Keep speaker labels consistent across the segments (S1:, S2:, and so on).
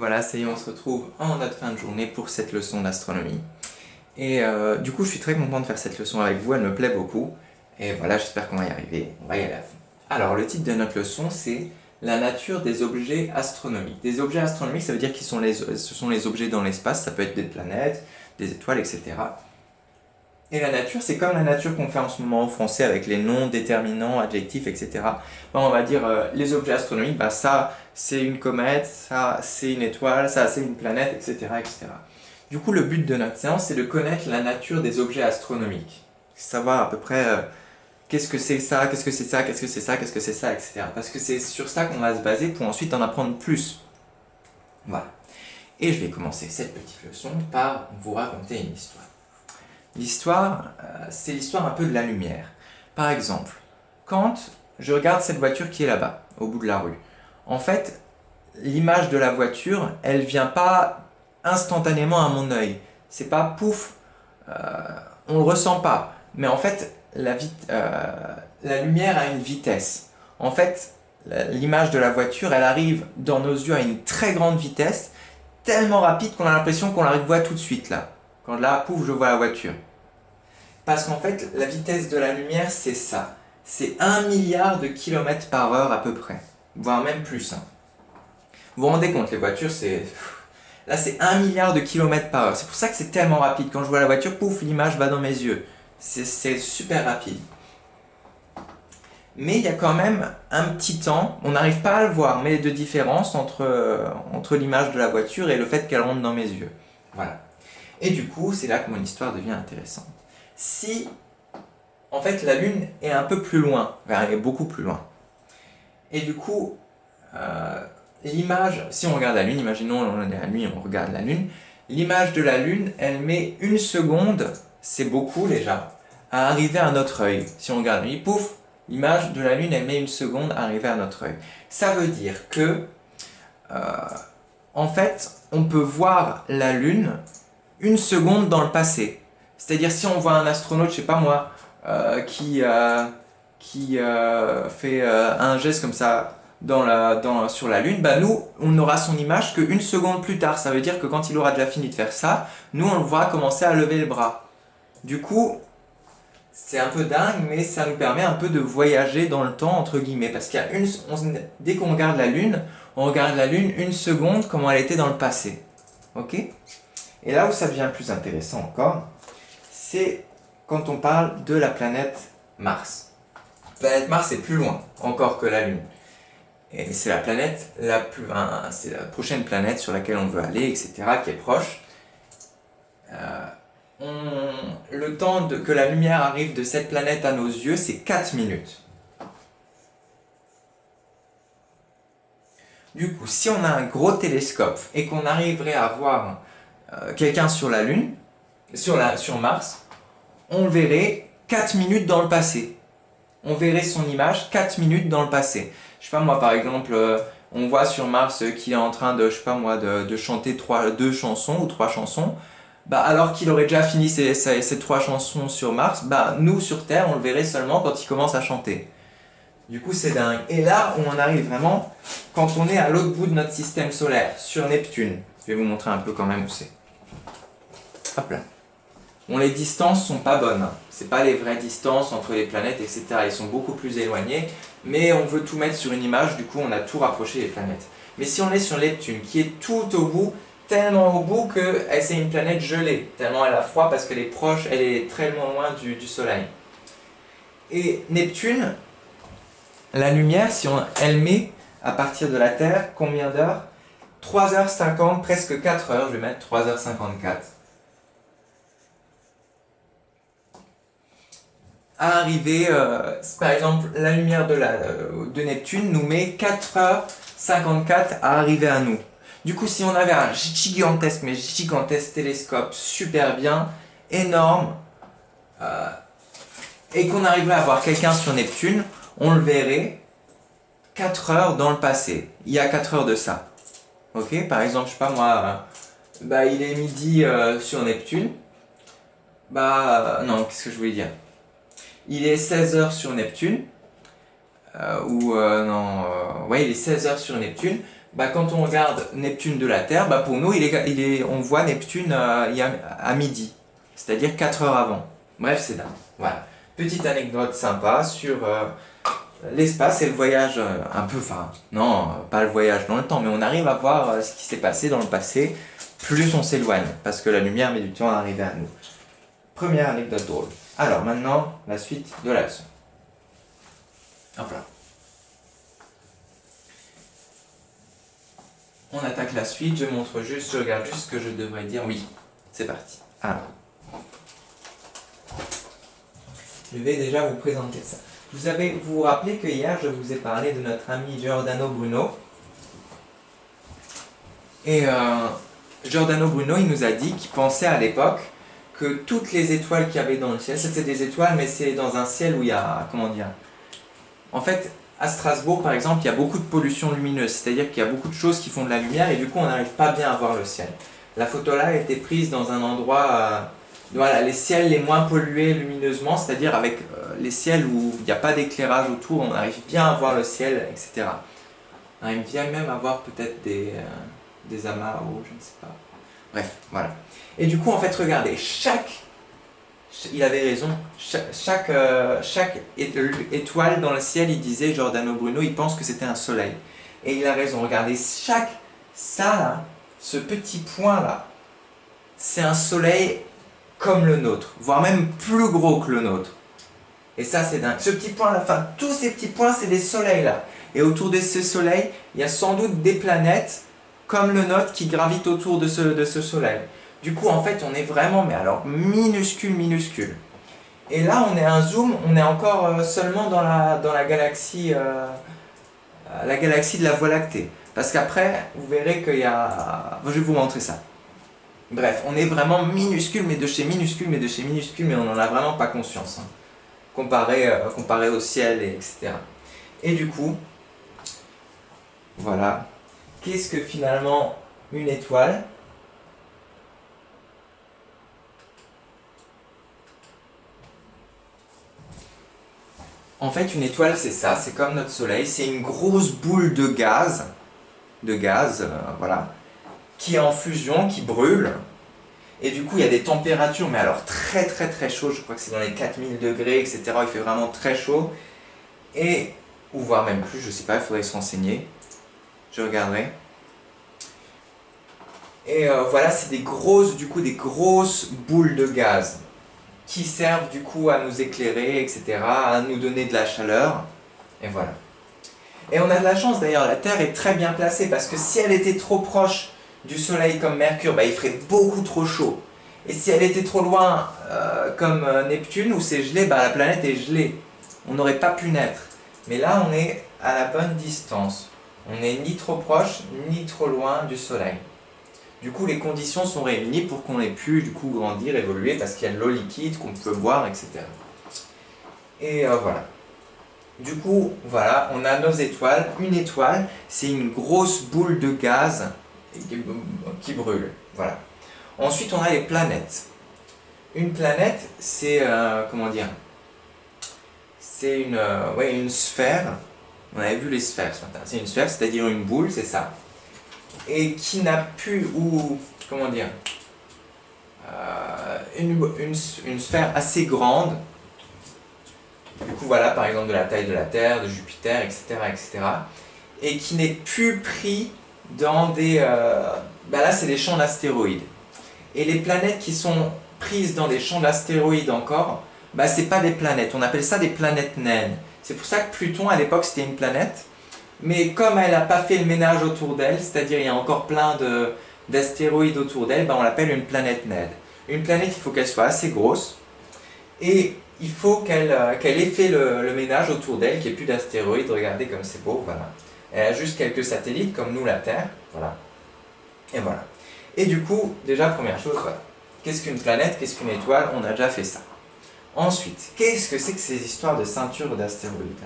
S1: voilà, ça y est, on se retrouve en notre fin de journée pour cette leçon d'astronomie. Et du coup, je suis très content de faire cette leçon avec vous, elle me plaît beaucoup. Et voilà, j'espère qu'on va y arriver, on va y aller à fond. Alors, le titre de notre leçon, c'est la nature des objets astronomiques. Des objets astronomiques, ça veut dire que ce sont les objets dans l'espace, ça peut être des planètes, des étoiles, etc. Et la nature, c'est comme la nature qu'on fait en ce moment en français avec les noms, déterminants, adjectifs, etc. Bon, on va dire les objets astronomiques, bah, ça c'est une comète, ça c'est une étoile, ça c'est une planète, etc., etc. Du coup, le but de notre séance, c'est de connaître la nature des objets astronomiques. Savoir à peu près qu'est-ce que c'est ça, qu'est-ce que c'est ça, qu'est-ce que c'est ça, qu'est-ce que c'est ça, etc. Parce que c'est sur ça qu'on va se baser pour ensuite en apprendre plus. Voilà. Et je vais commencer cette petite leçon par vous raconter une histoire. L'histoire, c'est l'histoire un peu de la lumière. Par exemple, quand je regarde cette voiture qui est là-bas, au bout de la rue, en fait, l'image de la voiture, elle vient pas instantanément à mon œil. C'est pas pouf, on le ressent pas. Mais en fait, la lumière a une vitesse. En fait, l'image de la voiture, elle arrive dans nos yeux à une très grande vitesse, tellement rapide qu'on a l'impression qu'on la voit tout de suite là. Quand là, pouf, je vois la voiture. Parce qu'en fait, la vitesse de la lumière, c'est ça. C'est 1 milliard de kilomètres par heure à peu près. Voire même plus. Hein. Vous vous rendez compte, les voitures, c'est... Là, c'est 1 milliard de kilomètres par heure. C'est pour ça que c'est tellement rapide. Quand je vois la voiture, pouf, l'image va dans mes yeux. C'est super rapide. Mais il y a quand même un petit temps, on n'arrive pas à le voir, mais de différence entre l'image de la voiture et le fait qu'elle rentre dans mes yeux. Voilà. Et du coup, c'est là que mon histoire devient intéressante. Si, en fait, la Lune est un peu plus loin, enfin, elle est beaucoup plus loin, et du coup, l'image, si on regarde la Lune, imaginons on est à la nuit, on regarde la Lune, l'image de la Lune, elle met 1 seconde, c'est beaucoup déjà, à arriver à notre œil. Si on regarde la nuit, pouf, l'image de la Lune, elle met 1 seconde à arriver à notre œil. Ça veut dire que, en fait, on peut voir la Lune 1 seconde dans le passé. C'est-à-dire si on voit un astronaute, je sais pas moi, qui fait un geste comme ça sur la Lune, bah nous, on n'aura son image que 1 seconde plus tard. Ça veut dire que quand il aura déjà fini de faire ça, nous, on le voit commencer à lever le bras. Du coup, c'est un peu dingue, mais ça nous permet un peu de voyager dans le temps, entre guillemets. Parce qu'il y a dès qu'on regarde la Lune, on regarde la Lune 1 seconde, comment elle était dans le passé. Ok ? Et là où ça devient plus intéressant encore, c'est quand on parle de la planète Mars. La planète Mars est plus loin encore que la Lune. Et c'est la planète c'est la prochaine planète sur laquelle on veut aller, etc., qui est proche. Le temps que la lumière arrive de cette planète à nos yeux, c'est 4 minutes. Du coup, si on a un gros télescope et qu'on arriverait à voir quelqu'un sur la Lune, sur Mars, on le verrait 4 minutes dans le passé. On verrait son image 4 minutes dans le passé. Je sais pas moi, par exemple, on voit sur Mars qu'il est en train de, je sais pas moi, de chanter 2 chansons ou 3 chansons. Bah, alors qu'il aurait déjà fini ces 3 chansons sur Mars, bah, nous sur Terre, on le verrait seulement quand il commence à chanter. Du coup, c'est dingue. Et là, on en arrive vraiment quand on est à l'autre bout de notre système solaire, sur Neptune. Je vais vous montrer un peu quand même où c'est. Hop là. Bon, les distances sont pas bonnes. Hein. C'est pas les vraies distances entre les planètes, etc. Ils sont beaucoup plus éloignés. Mais on veut tout mettre sur une image, du coup, on a tout rapproché les planètes. Mais si on est sur Neptune, qui est tout au bout, tellement au bout que c'est une planète gelée, tellement elle a froid parce qu'elle est proche, elle est très loin du Soleil. Et Neptune, la lumière, si elle met à partir de la Terre, combien d'heures? 3h50, presque 4 heures, je vais mettre 3h54. À arriver, par exemple, la lumière de Neptune nous met 4h54 à arriver à nous. Du coup, si on avait un gigantesque télescope, super bien, énorme, et qu'on arriverait à voir quelqu'un sur Neptune, on le verrait 4 heures dans le passé. Il y a 4 heures de ça. Ok, par exemple, je sais pas moi, bah il est midi sur Neptune. Non, qu'est-ce que je voulais dire? Il est 16 h sur Neptune. Ouais, il est 16 h sur Neptune. Bah, quand on regarde Neptune de la Terre, bah, pour nous, on voit Neptune à midi, c'est-à-dire 4 heures avant. Bref, c'est dingue. Voilà. Petite anecdote sympa sur l'espace et le voyage un peu, enfin, non, pas le voyage dans le temps, mais on arrive à voir ce qui s'est passé dans le passé, plus on s'éloigne, parce que la lumière met du temps à arriver à nous. Première anecdote drôle. Alors maintenant, la suite de la leçon. Hop là. On attaque la suite, je montre juste, je regarde juste ce que je devrais dire. Oui, c'est parti. Alors, je vais déjà vous présenter ça. Vous vous rappelez que hier, je vous ai parlé de notre ami Giordano Bruno. Et Giordano Bruno, il nous a dit qu'il pensait à l'époque que toutes les étoiles qu'il y avait dans le ciel, c'était des étoiles, mais c'est dans un ciel où il y a, comment dire, en fait, à Strasbourg, par exemple, il y a beaucoup de pollution lumineuse, c'est-à-dire qu'il y a beaucoup de choses qui font de la lumière et du coup, on n'arrive pas bien à voir le ciel. La photo là a été prise dans un endroit, voilà, les ciels les moins pollués lumineusement, c'est-à-dire avec les ciels où il n'y a pas d'éclairage autour, on arrive bien à voir le ciel, etc. On arrive bien même à voir peut-être des amas ou je ne sais pas. Bref, voilà. Et du coup, en fait, regardez, il avait raison, chaque étoile dans le ciel, il disait, Giordano Bruno, il pense que c'était un soleil. Et il a raison, regardez, ça là, ce petit point là, c'est un soleil comme le nôtre, voire même plus gros que le nôtre. Et ça c'est dingue. Ce petit point là, enfin tous ces petits points, c'est des soleils là. Et autour de ce soleil, il y a sans doute des planètes comme le nôtre qui gravitent autour de ce soleil. Du coup, en fait, on est vraiment, mais alors, minuscule, minuscule. Et là, on est un zoom, on est encore seulement dans la galaxie de la Voie lactée. Parce qu'après, vous verrez qu'il y a... Je vais vous montrer ça. Bref, on est vraiment minuscule, mais de chez minuscule, mais de chez minuscule, mais on n'en a vraiment pas conscience. Hein, comparé au ciel, etc. Et du coup, voilà. Qu'est-ce que finalement une étoile ? En fait, une étoile, c'est ça, c'est comme notre soleil, c'est une grosse boule de gaz, voilà, qui est en fusion, qui brûle, et du coup, il y a des températures, mais alors très très très chaudes, je crois que c'est dans les 4000 degrés, etc., il fait vraiment très chaud, et, ou voire même plus, je sais pas, il faudrait se renseigner, je regarderai. Et voilà, c'est des grosses boules de gaz, qui servent du coup à nous éclairer, etc., à nous donner de la chaleur, et voilà. Et on a de la chance d'ailleurs, la Terre est très bien placée, parce que si elle était trop proche du Soleil comme Mercure, bah, il ferait beaucoup trop chaud. Et si elle était trop loin, comme Neptune, où c'est gelé, bah, la planète est gelée. On n'aurait pas pu naître. Mais là, on est à la bonne distance. On n'est ni trop proche, ni trop loin du Soleil. Du coup, les conditions sont réunies pour qu'on ait pu du coup grandir, évoluer, parce qu'il y a de l'eau liquide qu'on peut boire, etc. Et voilà. Du coup, voilà, on a nos étoiles. Une étoile, c'est une grosse boule de gaz qui brûle. Voilà. Ensuite, on a les planètes. Une planète, c'est, comment dire, c'est une sphère. On avait vu les sphères ce matin. C'est une sphère, c'est-à-dire une boule, c'est ça. Et qui n'a pu, ou comment dire, une sphère assez grande, du coup voilà, par exemple de la taille de la Terre, de Jupiter, etc., et qui n'est plus pris dans des... là c'est des champs d'astéroïdes. Et les planètes qui sont prises dans des champs d'astéroïdes encore, c'est pas des planètes, on appelle ça des planètes naines. C'est pour ça que Pluton à l'époque c'était une planète, mais comme elle n'a pas fait le ménage autour d'elle, c'est-à-dire il y a encore plein d'astéroïdes autour d'elle, on l'appelle une planète naine. Une planète, il faut qu'elle soit assez grosse, et il faut qu'elle ait fait le ménage autour d'elle, qu'il n'y ait plus d'astéroïdes, regardez comme c'est beau, voilà. Elle a juste quelques satellites, comme nous la Terre, voilà. Et voilà. Et du coup, déjà, première chose, voilà. Qu'est-ce qu'une planète, qu'est-ce qu'une étoile? On a déjà fait ça. Ensuite, qu'est-ce que c'est que ces histoires de ceinture d'astéroïdes?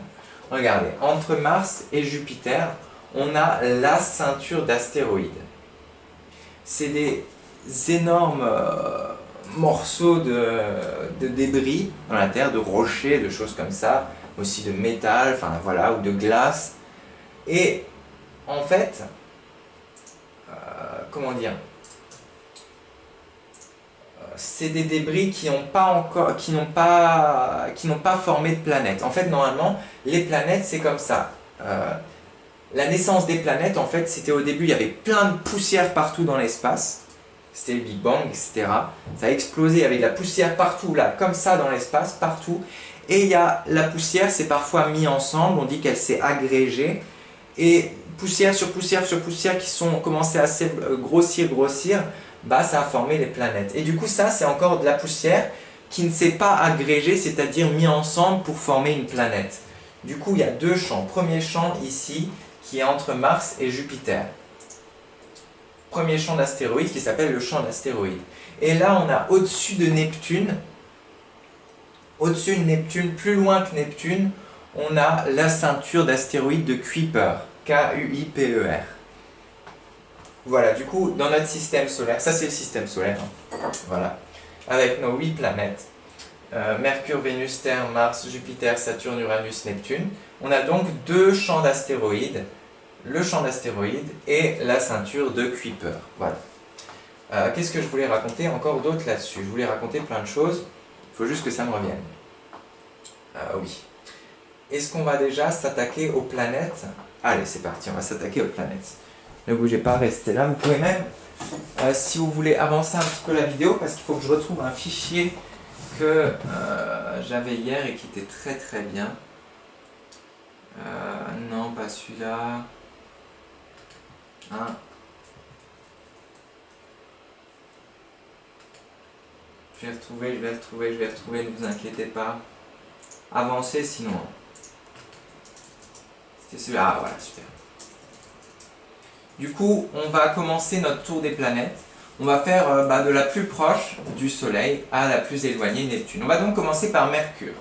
S1: Regardez, entre Mars et Jupiter, on a la ceinture d'astéroïdes. C'est des énormes morceaux de débris dans la Terre, de rochers, de choses comme ça, aussi de métal, enfin voilà, ou de glace. Et en fait, comment dire, c'est des débris qui n'ont pas encore, qui n'ont pas formé de planète. En fait, normalement, les planètes, c'est comme ça. La naissance des planètes, en fait, c'était au début, il y avait plein de poussière partout dans l'espace. C'était le Big Bang, etc. Ça a explosé, il y avait de la poussière partout, là, comme ça, dans l'espace, partout. Et il y a la poussière, c'est parfois mis ensemble, on dit qu'elle s'est agrégée. Et poussière sur poussière sur poussière qui sont commencé à grossir, bah ça a formé les planètes. Et du coup, ça, c'est encore de la poussière qui ne s'est pas agrégée, c'est-à-dire mis ensemble pour former une planète. Du coup, il y a deux champs. Premier champ ici, qui est entre Mars et Jupiter. Premier champ d'astéroïdes qui s'appelle le champ d'astéroïdes. Et là, on a au-dessus de Neptune, plus loin que Neptune, on a la ceinture d'astéroïdes de Kuiper, K-U-I-P-E-R. Voilà, du coup, dans notre système solaire, ça c'est le système solaire, hein. Voilà, avec nos 8 planètes, Mercure, Vénus, Terre, Mars, Jupiter, Saturne, Uranus, Neptune, on a donc deux champs d'astéroïdes, le champ d'astéroïdes et la ceinture de Kuiper. Voilà. Qu'est-ce que je voulais raconter encore d'autre là-dessus? Je voulais raconter plein de choses, il faut juste que ça me revienne. Oui. Est-ce qu'on va déjà s'attaquer aux planètes? Allez, c'est parti, on va s'attaquer aux planètes. Ne bougez pas, restez là. Vous pouvez même, si vous voulez, avancer un petit peu la vidéo, parce qu'il faut que je retrouve un fichier que j'avais hier et qui était très très bien. Non, pas celui-là. Hein. Je vais retrouver, ne vous inquiétez pas. Avancez sinon. C'était celui-là. Ah voilà, super. Du coup, on va commencer notre tour des planètes. On va faire de la plus proche du Soleil à la plus éloignée, Neptune. On va donc commencer par Mercure.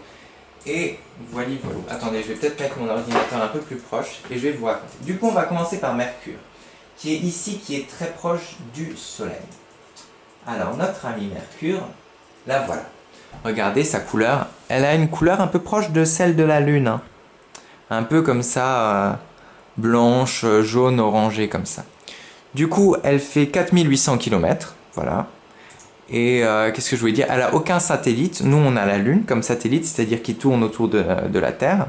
S1: Et voilà. Attendez, je vais peut-être mettre mon ordinateur un peu plus proche et je vais vous raconter. Du coup, on va commencer par Mercure, qui est ici, qui est très proche du Soleil. Alors, notre ami Mercure, la voilà. Regardez sa couleur. Elle a une couleur un peu proche de celle de la Lune, hein. Un peu comme ça, blanche, jaune, orangée, comme ça. Du coup, elle fait 4800 km, voilà. Et qu'est-ce que je voulais dire? Elle n'a aucun satellite. Nous, on a la Lune comme satellite, c'est-à-dire qui tourne autour de la Terre.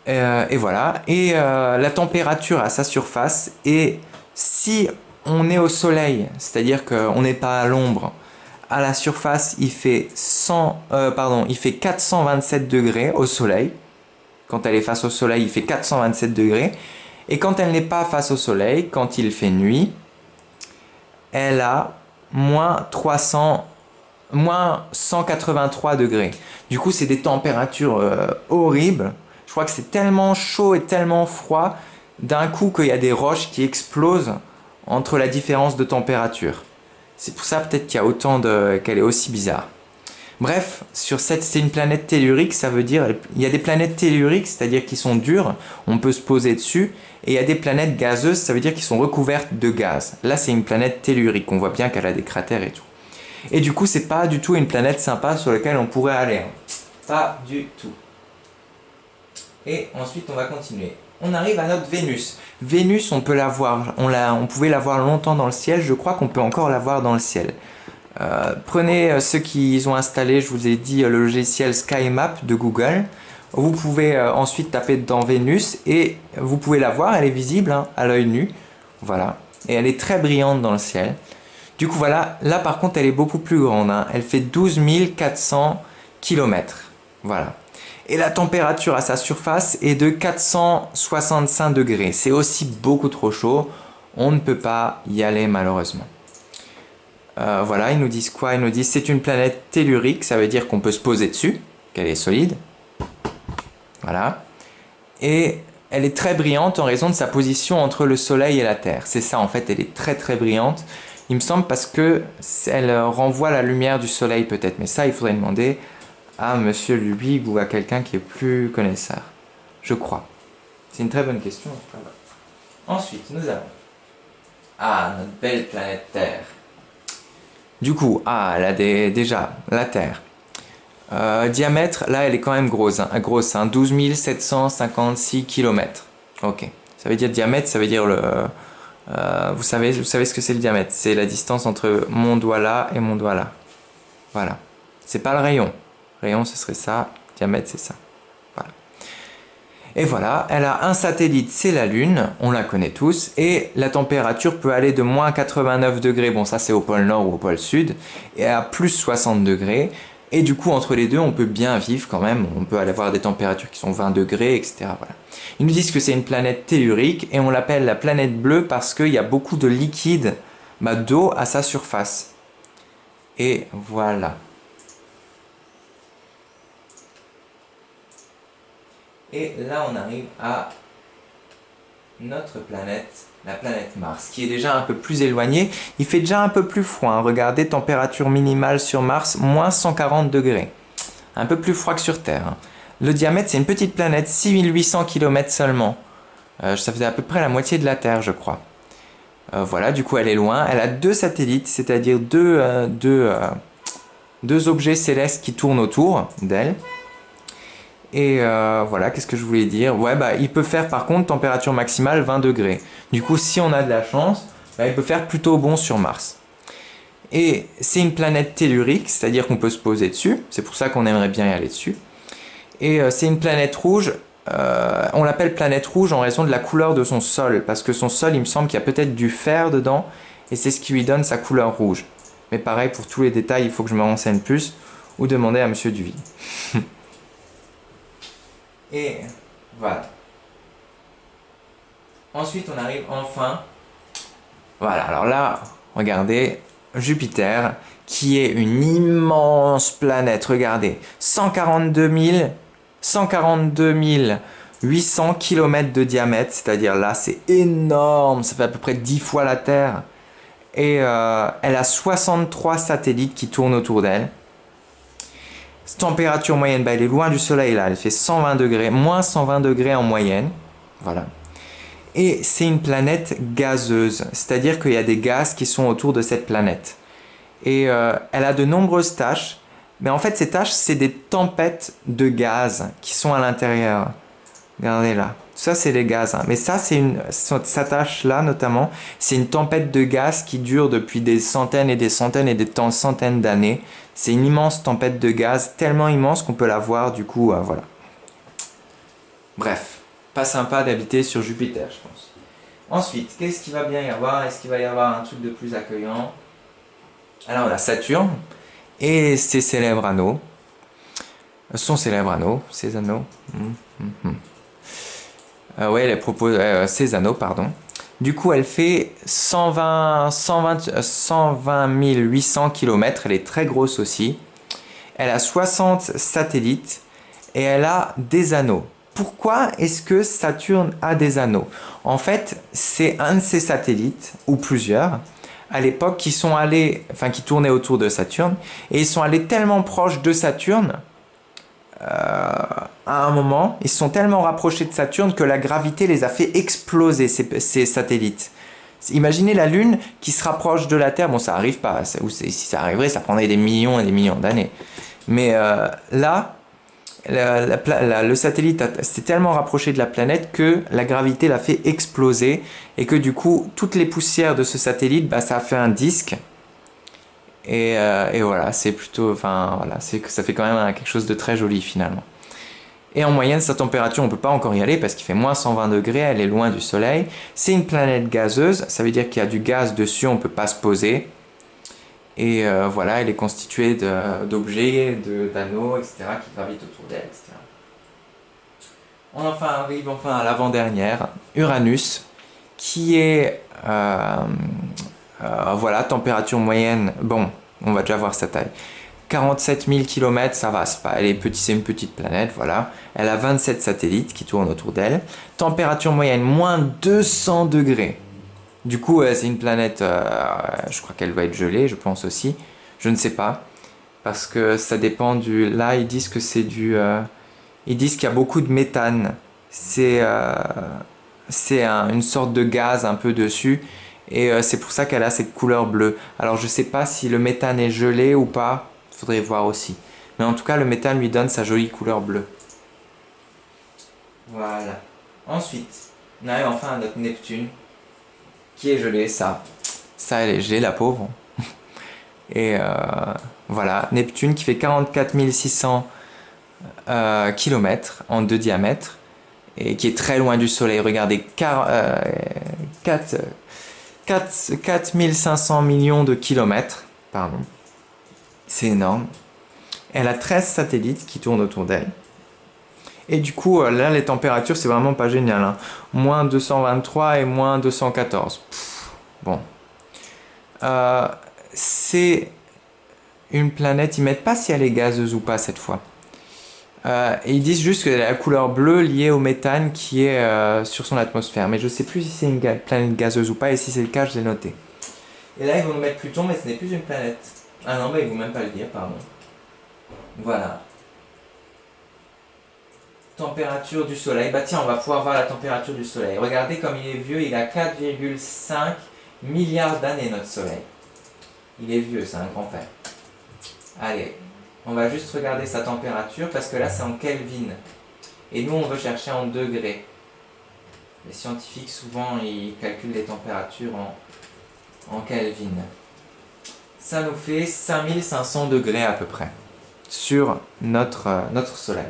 S1: Et voilà. Et la température à sa surface, et si on est au Soleil, c'est-à-dire qu'on n'est pas à l'ombre, à la surface, il fait 427 degrés au Soleil. Quand elle est face au Soleil, il fait 427 degrés. Et quand elle n'est pas face au Soleil, quand il fait nuit, elle a moins 183 degrés. Du coup, c'est des températures horribles. Je crois que c'est tellement chaud et tellement froid d'un coup qu'il y a des roches qui explosent entre la différence de température. C'est pour ça peut-être qu'il y a autant qu'elle est aussi bizarre. Bref, c'est une planète tellurique, ça veut dire il y a des planètes telluriques, c'est-à-dire qui sont dures, on peut se poser dessus, et il y a des planètes gazeuses, ça veut dire qu'ils sont recouvertes de gaz. Là, c'est une planète tellurique, on voit bien qu'elle a des cratères et tout. Et du coup, c'est pas du tout une planète sympa sur laquelle on pourrait aller, hein. Pas du tout. Et ensuite, on va continuer. On arrive à notre Vénus. Vénus, on peut la voir, on pouvait la voir longtemps dans le ciel, je crois qu'on peut encore la voir dans le ciel. Prenez ceux qui ont installé, je vous ai dit, le logiciel SkyMap de Google. Vous pouvez ensuite taper dedans Vénus et vous pouvez la voir, elle est visible, hein, à l'œil nu. Voilà. Et elle est très brillante dans le ciel. Du coup, voilà. Là, par contre, elle est beaucoup plus grande, hein. Elle fait 12 400 km. Voilà. Et la température à sa surface est de 465 degrés. C'est aussi beaucoup trop chaud. On ne peut pas y aller malheureusement. Voilà, ils nous disent quoi? Ils nous disent c'est une planète tellurique, ça veut dire qu'on peut se poser dessus, qu'elle est solide. Voilà. Et elle est très brillante en raison de sa position entre le Soleil et la Terre. C'est ça, en fait, elle est très très brillante. Il me semble parce que elle renvoie la lumière du Soleil peut-être. Mais ça, il faudrait demander à Monsieur Lubig ou à quelqu'un qui est plus connaisseur. Je crois. C'est une très bonne question. Ensuite, nous avons... Ah, notre belle planète Terre. Du coup, elle a déjà la Terre. Diamètre, là, elle est quand même grosse, hein, 12 756 km. Ok. Ça veut dire diamètre, ça veut dire Vous savez ce que c'est le diamètre. C'est la distance entre mon doigt là et mon doigt là. Voilà. C'est pas le rayon. Rayon, ce serait ça. Diamètre, c'est ça. Voilà. Et voilà, elle a un satellite, c'est la Lune, on la connaît tous, et la température peut aller de moins 89 degrés, bon ça c'est au pôle Nord ou au pôle Sud, et à plus 60 degrés, et du coup entre les deux on peut bien vivre quand même, on peut aller avoir des températures qui sont 20 degrés, etc. Voilà. Ils nous disent que c'est une planète tellurique, et on l'appelle la planète bleue parce qu'il y a beaucoup de liquide, d'eau à sa surface. Et voilà. Et là, on arrive à notre planète, la planète Mars, qui est déjà un peu plus éloignée. Il fait déjà un peu plus froid, hein. Regardez, température minimale sur Mars, moins 140 degrés. Un peu plus froid que sur Terre, hein. Le diamètre, c'est une petite planète, 6800 km seulement. Ça faisait à peu près la moitié de la Terre, je crois. Voilà, du coup, elle est loin. Elle a deux satellites, c'est-à-dire deux objets célestes qui tournent autour d'elle. Et voilà, qu'est-ce que je voulais dire? Ouais, il peut faire par contre température maximale 20 degrés. Du coup, si on a de la chance, il peut faire plutôt bon sur Mars. Et c'est une planète tellurique, c'est-à-dire qu'on peut se poser dessus. C'est pour ça qu'on aimerait bien y aller dessus. Et c'est une planète rouge. On l'appelle planète rouge en raison de la couleur de son sol. Parce que son sol, il me semble qu'il y a peut-être du fer dedans. Et c'est ce qui lui donne sa couleur rouge. Mais pareil, pour tous les détails, il faut que je me renseigne plus. Ou demander à Monsieur Duville. Et voilà. Ensuite, on arrive enfin. Voilà, alors là, regardez, Jupiter, qui est une immense planète. Regardez, 142 800 km de diamètre, c'est-à-dire là, c'est énorme, ça fait à peu près 10 fois la Terre. Et elle a 63 satellites qui tournent autour d'elle. Température moyenne, elle est loin du soleil là, elle fait 120 degrés, moins 120 degrés en moyenne. Voilà. Et c'est une planète gazeuse, c'est-à-dire qu'il y a des gaz qui sont autour de cette planète. Et elle a de nombreuses taches, mais en fait ces taches, c'est des tempêtes de gaz qui sont à l'intérieur. Regardez là, ça c'est les gaz, hein. Mais ça c'est sa tache là notamment, c'est une tempête de gaz qui dure depuis des centaines et des centaines et des centaines d'années. C'est une immense tempête de gaz, tellement immense qu'on peut la voir du coup, voilà. Bref, pas sympa d'habiter sur Jupiter, je pense. Ensuite, qu'est-ce qu'il va bien y avoir? Est-ce qu'il va y avoir un truc de plus accueillant? Alors on a Saturne et ses célèbres anneaux. Son célèbre anneau, ses anneaux. Ouais, elle propose ses anneaux, pardon. Du coup, elle fait 120 800 km, elle est très grosse aussi. Elle a 60 satellites et elle a des anneaux. Pourquoi est-ce que Saturne a des anneaux? En fait, c'est un de ses satellites, ou plusieurs, à l'époque, qui tournaient autour de Saturne, et ils sont allés tellement proches de Saturne, à un moment, ils se sont tellement rapprochés de Saturne que la gravité les a fait exploser, ces satellites. Imaginez la Lune qui se rapproche de la Terre. Bon, ça arrive pas, ou si ça arriverait, ça prendrait des millions et des millions d'années. Mais là, le satellite s'est tellement rapproché de la planète que la gravité l'a fait exploser et que du coup, toutes les poussières de ce satellite, ça a fait un disque. Et voilà, c'est plutôt, voilà, ça fait quand même quelque chose de très joli finalement. Et en moyenne, sa température, on ne peut pas encore y aller parce qu'il fait moins 120 degrés, elle est loin du soleil. C'est une planète gazeuse, ça veut dire qu'il y a du gaz dessus, on ne peut pas se poser. Et voilà, elle est constituée d'objets, d'anneaux, etc., qui gravitent autour d'elle, etc. On arrive enfin à l'avant-dernière, Uranus, qui est, voilà, température moyenne, bon, on va déjà voir sa taille. 47 000 km, ça va, c'est une petite planète, voilà. Elle a 27 satellites qui tournent autour d'elle. Température moyenne, moins 200 degrés. Du coup, c'est une planète, je crois qu'elle va être gelée, je pense aussi. Je ne sais pas. Parce que ça dépend du... Là, ils disent que c'est du... ils disent qu'il y a beaucoup de méthane. C'est une sorte de gaz un peu dessus. Et c'est pour ça qu'elle a cette couleur bleue. Alors, je ne sais pas si le méthane est gelé ou pas. Il faudrait voir aussi. Mais en tout cas, le méthane lui donne sa jolie couleur bleue. Voilà. Ensuite, on arrive enfin à notre Neptune. qui est gelée, ça elle est gelée, la pauvre. Et voilà, Neptune qui fait 44 600 km en de diamètre et qui est très loin du Soleil. Regardez, 4 500 millions de kilomètres, pardon. C'est énorme. Elle a 13 satellites qui tournent autour d'elle. Et du coup, là, les températures, c'est vraiment pas génial. Hein. Moins 223 et moins 214. Bon. C'est une planète, ils mettent pas si elle est gazeuse ou pas cette fois. Et ils disent juste que la couleur bleue liée au méthane qui est sur son atmosphère. Mais je sais plus si c'est une planète gazeuse ou pas, et si c'est le cas, je l'ai noté. Et là, ils vont nous mettre Pluton, mais ce n'est plus une planète. Ah non, bah, ils vont même pas le dire, pardon. Voilà. Température du Soleil. Bah tiens, on va pouvoir voir la température du Soleil. Regardez comme il est vieux, il a 4,5 milliards d'années, notre Soleil. Il est vieux, c'est un grand-père. Allez, on va juste regarder sa température, parce que là, c'est en Kelvin. Et nous, on veut chercher en degrés. Les scientifiques, souvent, ils calculent les températures en Kelvin. Ça nous fait 5500 degrés à peu près, sur notre Soleil.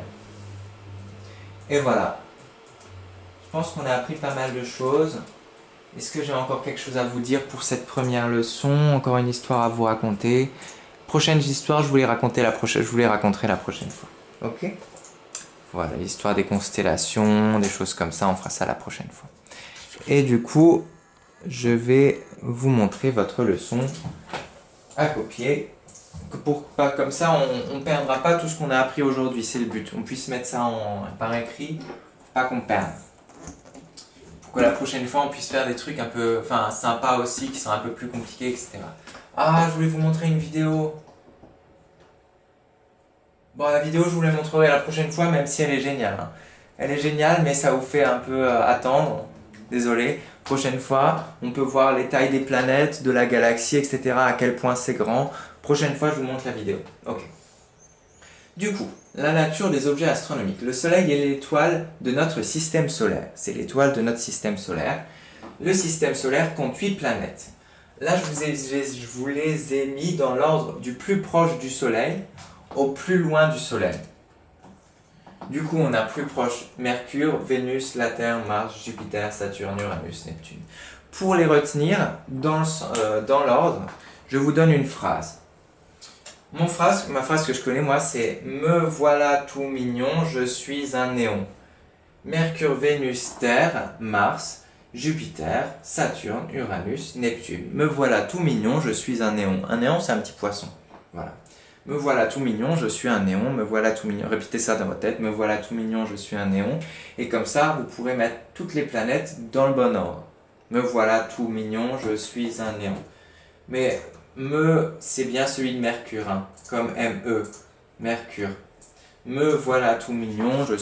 S1: Et voilà. Je pense qu'on a appris pas mal de choses. Est-ce que j'ai encore quelque chose à vous dire pour cette première leçon? Encore une histoire à vous raconter. Prochaine histoire, je vous les raconterai la prochaine fois. Ok? Voilà, l'histoire des constellations, des choses comme ça, on fera ça la prochaine fois. Et du coup, je vais vous montrer votre leçon à copier. Pour pas comme ça, on ne perdra pas tout ce qu'on a appris aujourd'hui, c'est le but. On puisse mettre ça par écrit, pas qu'on perde. Pour que la prochaine fois, on puisse faire des trucs un peu sympas aussi, qui sont un peu plus compliqués, etc. Ah, je voulais vous montrer une vidéo. Bon, la vidéo, je vous la montrerai la prochaine fois, même si elle est géniale. Hein. Elle est géniale, mais ça vous fait un peu attendre. Désolé. Prochaine fois, on peut voir les tailles des planètes, de la galaxie, etc. À quel point c'est grand. Prochaine fois, je vous montre la vidéo. Ok. Du coup, la nature des objets astronomiques. Le Soleil est l'étoile de notre système solaire. C'est l'étoile de notre système solaire. Le système solaire compte 8 planètes. Là, je vous les ai mis dans l'ordre du plus proche du Soleil au plus loin du Soleil. Du coup, on a plus proche Mercure, Vénus, la Terre, Mars, Jupiter, Saturne, Uranus, Neptune. Pour les retenir dans l'ordre, je vous donne une phrase. Ma phrase que je connais, moi, c'est « Me voilà tout mignon, je suis un néon ». Mercure, Vénus, Terre, Mars, Jupiter, Saturne, Uranus, Neptune. Me voilà tout mignon, je suis un néon. Un néon, c'est un petit poisson. Voilà. Me voilà tout mignon, je suis un néon, me voilà tout mignon. Répétez ça dans votre tête, me voilà tout mignon, je suis un néon. Et comme ça, vous pourrez mettre toutes les planètes dans le bon ordre. Me voilà tout mignon, je suis un néon. Mais me, c'est bien celui de Mercure, hein, comme M-E, Mercure. Me voilà tout mignon, je